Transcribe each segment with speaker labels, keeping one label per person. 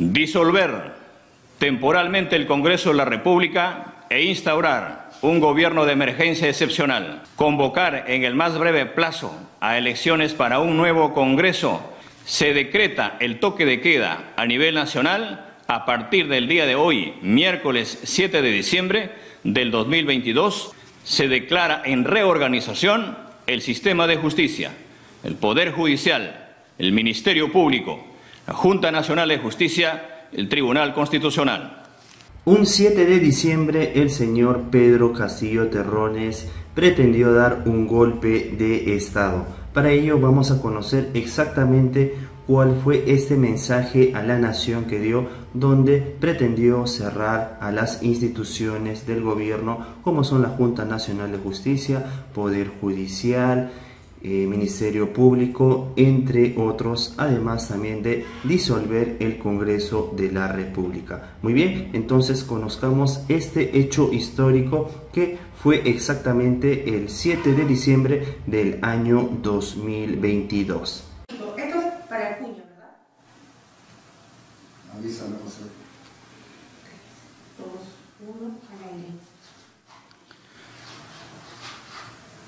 Speaker 1: Disolver temporalmente el Congreso de la República e instaurar un gobierno de emergencia excepcional. Convocar en el más breve plazo a elecciones para un nuevo Congreso. Se decreta el toque de queda a nivel nacional a partir del día de hoy, miércoles 7 de diciembre del 2022. Se declara en reorganización el sistema de justicia, el Poder Judicial, el Ministerio Público, la Junta Nacional de Justicia, el Tribunal Constitucional.
Speaker 2: Un 7 de diciembre el señor Pedro Castillo Terrones pretendió dar un golpe de Estado. Para ello vamos a conocer exactamente cuál fue este mensaje a la nación que dio, donde pretendió cerrar a las instituciones del gobierno como son la Junta Nacional de Justicia, Poder Judicial, Ministerio Público, entre otros, además también de disolver el Congreso de la República. Muy bien, entonces conozcamos este hecho histórico que fue exactamente el 7 de diciembre del año 2022.
Speaker 3: Esto es para el puño, ¿verdad?
Speaker 4: Avísame, José.
Speaker 3: 2, 1,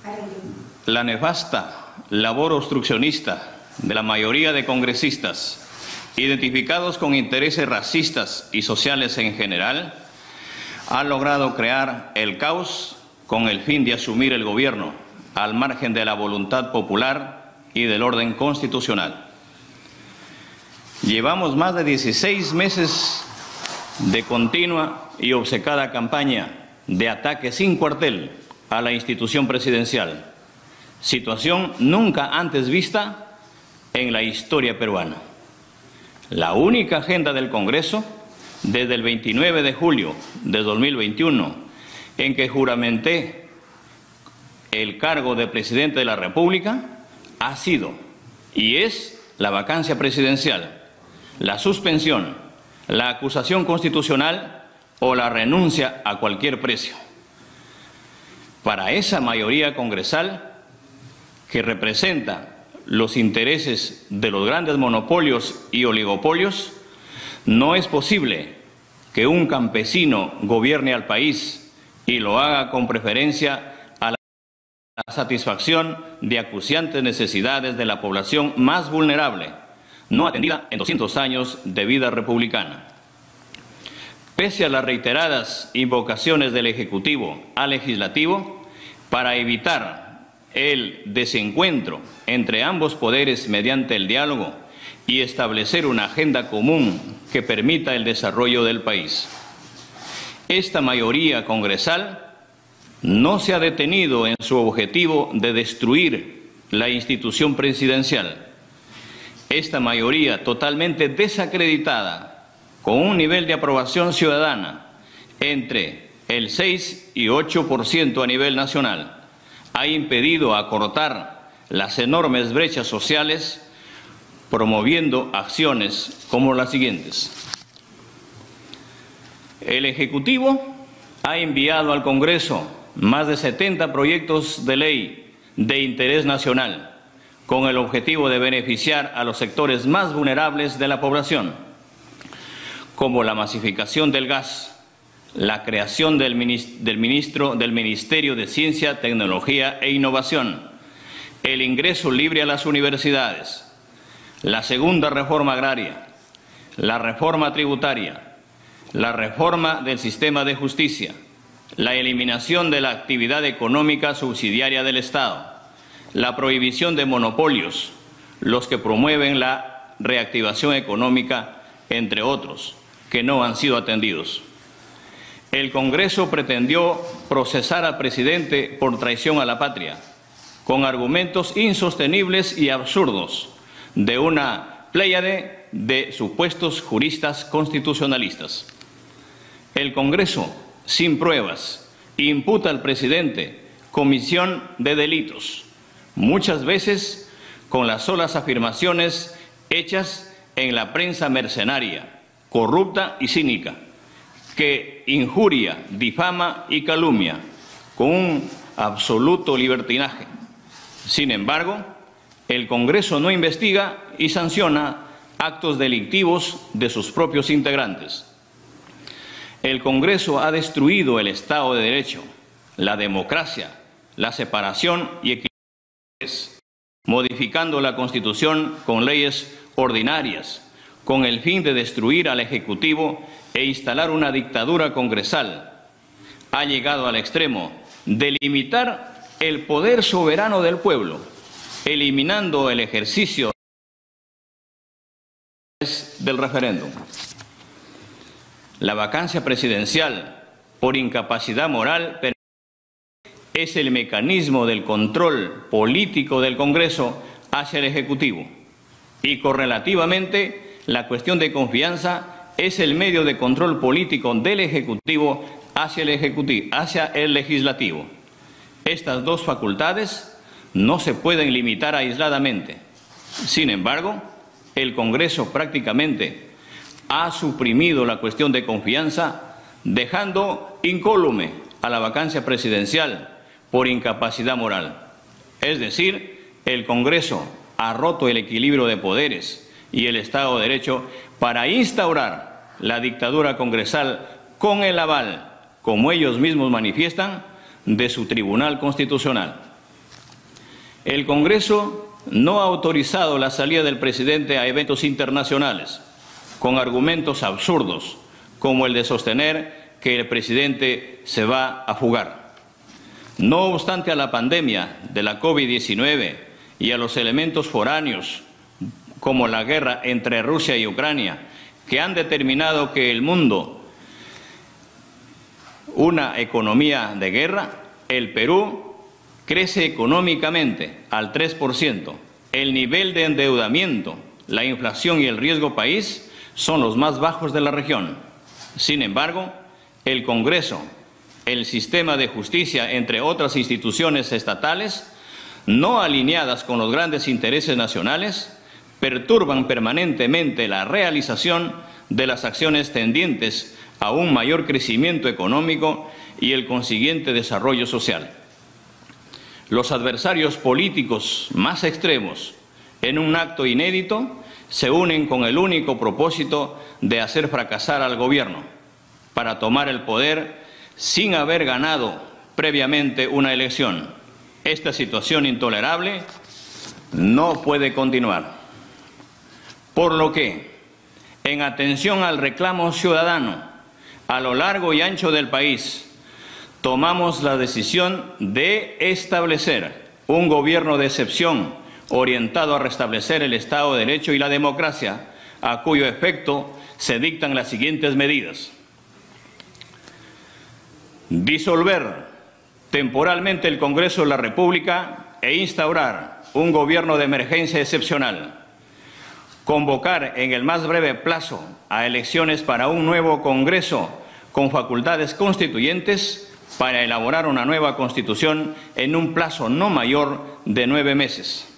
Speaker 3: al aire.
Speaker 1: La nefasta labor obstruccionista de la mayoría de congresistas, identificados con intereses racistas y sociales en general, ha logrado crear el caos con el fin de asumir el gobierno al margen de la voluntad popular y del orden constitucional. Llevamos más de 16 meses de continua y obcecada campaña de ataque sin cuartel a la institución presidencial, situación nunca antes vista en la historia peruana. La única agenda del Congreso, desde el 29 de julio de 2021, en que juramenté el cargo de presidente de la República, ha sido y es la vacancia presidencial, la suspensión, la acusación constitucional o la renuncia a cualquier precio. Para esa mayoría congresal, que representa los intereses de los grandes monopolios y oligopolios, no es posible que un campesino gobierne al país y lo haga con preferencia a la satisfacción de acuciantes necesidades de la población más vulnerable, no atendida en 200 años de vida republicana. Pese a las reiteradas invocaciones del Ejecutivo al Legislativo para evitar el desencuentro entre ambos poderes mediante el diálogo y establecer una agenda común que permita el desarrollo del país, esta mayoría congresal no se ha detenido en su objetivo de destruir la institución presidencial. Esta mayoría totalmente desacreditada, con un nivel de aprobación ciudadana entre el 6 y 8% a nivel nacional, ha impedido acortar las enormes brechas sociales, promoviendo acciones como las siguientes. El Ejecutivo ha enviado al Congreso más de 70 proyectos de ley de interés nacional, con el objetivo de beneficiar a los sectores más vulnerables de la población, como la masificación del gas, la creación del Ministerio de Ciencia, Tecnología e Innovación, el ingreso libre a las universidades, la segunda reforma agraria, la reforma tributaria, la reforma del sistema de justicia, la eliminación de la actividad económica subsidiaria del Estado, la prohibición de monopolios, los que promueven la reactivación económica, entre otros, que no han sido atendidos. El Congreso pretendió procesar al presidente por traición a la patria, con argumentos insostenibles y absurdos de una pléyade de supuestos juristas constitucionalistas. El Congreso, sin pruebas, imputa al presidente comisión de delitos, muchas veces con las solas afirmaciones hechas en la prensa mercenaria, corrupta y cínica, que injuria, difama y calumnia con un absoluto libertinaje. Sin embargo, el Congreso no investiga y sanciona actos delictivos de sus propios integrantes. El Congreso ha destruido el Estado de Derecho, la democracia, la separación y equilibrio de poderes, modificando la Constitución con leyes ordinarias, con el fin de destruir al Ejecutivo e instalar una dictadura congresal. Ha llegado al extremo de limitar el poder soberano del pueblo, eliminando el ejercicio del referéndum. La vacancia presidencial por incapacidad moral es el mecanismo del control político del Congreso hacia el Ejecutivo y correlativamente la cuestión de confianza es el medio de control político del Ejecutivo hacia el Legislativo. Estas dos facultades no se pueden limitar aisladamente. Sin embargo, el Congreso prácticamente ha suprimido la cuestión de confianza, dejando incólume a la vacancia presidencial por incapacidad moral. Es decir, el Congreso ha roto el equilibrio de poderes y el Estado de Derecho para instaurar la dictadura congresal con el aval, como ellos mismos manifiestan, de su Tribunal Constitucional. El Congreso no ha autorizado la salida del presidente a eventos internacionales, con argumentos absurdos, como el de sostener que el presidente se va a fugar. No obstante a la pandemia de la COVID-19 y a los elementos foráneos, como la guerra entre Rusia y Ucrania, que han determinado que el mundo una economía de guerra, el Perú crece económicamente al 3%. El nivel de endeudamiento, la inflación y el riesgo país son los más bajos de la región. Sin embargo, el Congreso, el sistema de justicia, entre otras instituciones estatales, no alineadas con los grandes intereses nacionales, perturban permanentemente la realización de las acciones tendientes a un mayor crecimiento económico y el consiguiente desarrollo social. Los adversarios políticos más extremos, en un acto inédito, se unen con el único propósito de hacer fracasar al gobierno, para tomar el poder sin haber ganado previamente una elección. Esta situación intolerable no puede continuar. Por lo que, en atención al reclamo ciudadano a lo largo y ancho del país, tomamos la decisión de establecer un gobierno de excepción orientado a restablecer el Estado de Derecho y la democracia, a cuyo efecto se dictan las siguientes medidas. Disolver temporalmente el Congreso de la República e instaurar un gobierno de emergencia excepcional. Convocar en el más breve plazo a elecciones para un nuevo Congreso con facultades constituyentes para elaborar una nueva Constitución en un plazo no mayor de 9 meses.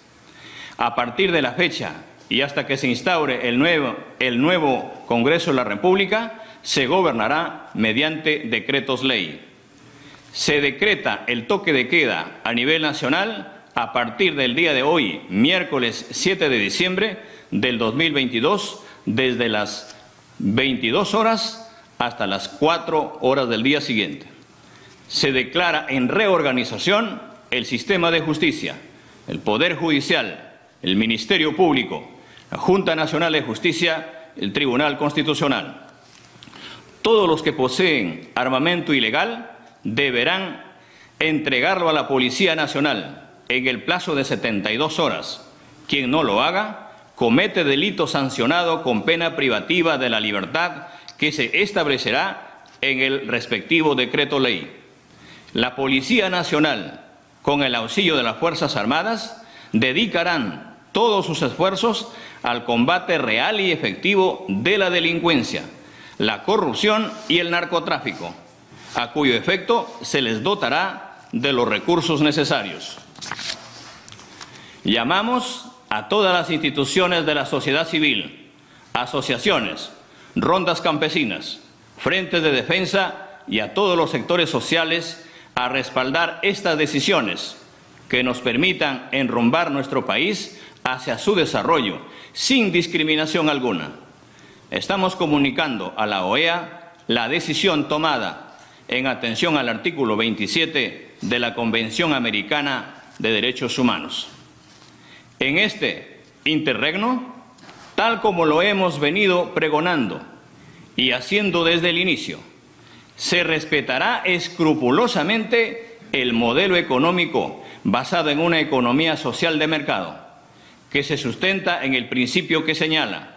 Speaker 1: A partir de la fecha y hasta que se instaure el nuevo Congreso de la República, se gobernará mediante decretos ley. Se decreta el toque de queda a nivel nacional a partir del día de hoy, miércoles 7 de diciembre del 2022, desde las 22 horas hasta las 4 horas del día siguiente. Se declara en reorganización el sistema de justicia, el Poder Judicial, el Ministerio Público, la Junta Nacional de Justicia, el Tribunal Constitucional. Todos los que poseen armamento ilegal deberán entregarlo a la Policía Nacional en el plazo de 72 horas. Quien no lo haga comete delito sancionado con pena privativa de la libertad que se establecerá en el respectivo decreto ley. La Policía Nacional, con el auxilio de las Fuerzas Armadas, dedicarán todos sus esfuerzos al combate real y efectivo de la delincuencia, la corrupción y el narcotráfico, a cuyo efecto se les dotará de los recursos necesarios. Llamamos a todas las instituciones de la sociedad civil, asociaciones, rondas campesinas, frentes de defensa y a todos los sectores sociales a respaldar estas decisiones que nos permitan enrumbar nuestro país hacia su desarrollo sin discriminación alguna. Estamos comunicando a la OEA la decisión tomada en atención al artículo 27 de la Convención Americana de Derechos Humanos. En este interregno, tal como lo hemos venido pregonando y haciendo desde el inicio, se respetará escrupulosamente el modelo económico basado en una economía social de mercado, que se sustenta en el principio que señala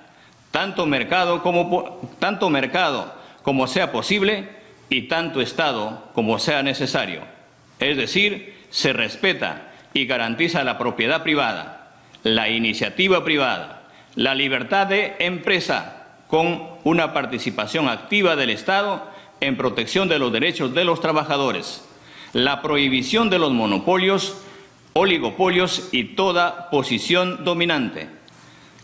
Speaker 1: tanto mercado como sea posible y tanto Estado como sea necesario. Es decir, se respeta y garantiza la propiedad privada, la iniciativa privada, la libertad de empresa con una participación activa del Estado en protección de los derechos de los trabajadores, la prohibición de los monopolios, oligopolios y toda posición dominante,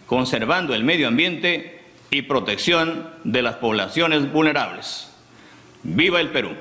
Speaker 1: conservando el medio ambiente y protección de las poblaciones vulnerables. ¡Viva el Perú!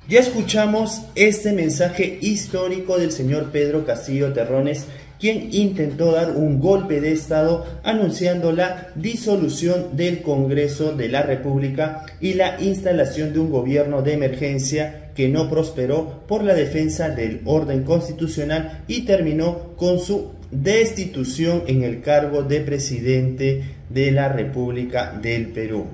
Speaker 2: Ya escuchamos este mensaje histórico del señor Pedro Castillo Terrones, quien intentó dar un golpe de Estado anunciando la disolución del Congreso de la República y la instalación de un gobierno de emergencia que no prosperó por la defensa del orden constitucional y terminó con su destitución en el cargo de presidente de la República del Perú.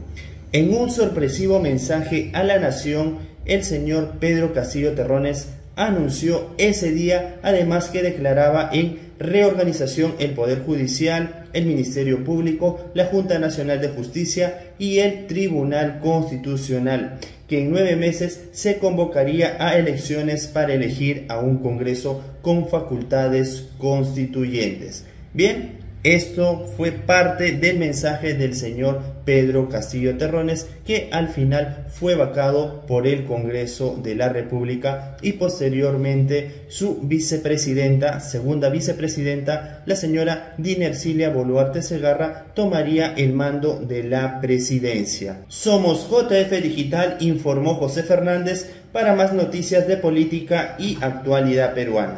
Speaker 2: En un sorpresivo mensaje a la nación, el señor Pedro Castillo Terrones anunció ese día, además que declaraba en reorganización el Poder Judicial, el Ministerio Público, la Junta Nacional de Justicia y el Tribunal Constitucional, que en 9 meses se convocaría a elecciones para elegir a un Congreso con facultades constituyentes. Bien, esto fue parte del mensaje del señor Pedro Castillo Terrones, que al final fue vacado por el Congreso de la República y posteriormente su vicepresidenta, segunda vicepresidenta, la señora Dinercilia Boluarte Segarra, tomaría el mando de la presidencia. Somos JF Digital, informó José Fernández para más noticias de política y actualidad peruana.